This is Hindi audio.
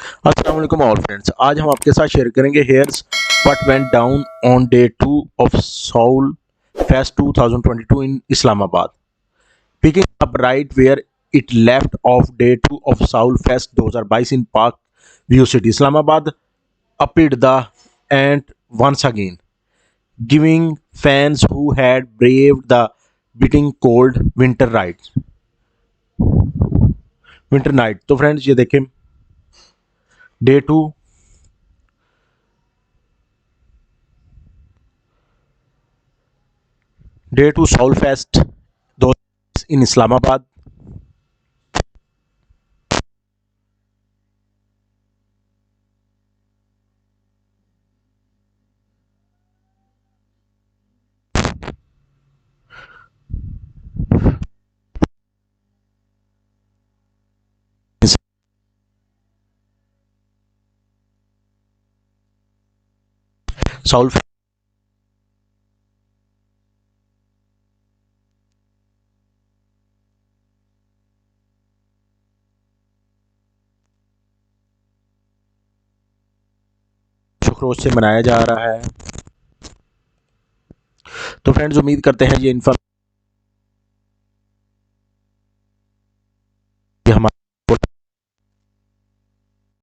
अस्सलाम वालेकुम ऑल फ्रेंड्स, आज हम आपके साथ शेयर करेंगे here's what went down on day 2 of soul fest 2022 in Islamabad, picking up right where it left off day 2 of soul fest 2022 in park view city Islamabad uped the ant once again, giving fans who had braved the biting cold winter night। तो फ्रेंड्स ये देखें डे 2 साउल फेस्ट दो इन इस्लामाबाद। साउल शुक्रोज से मनाया जा रहा है। तो फ्रेंड्स उम्मीद करते हैं ये इन्फॉर्मेशन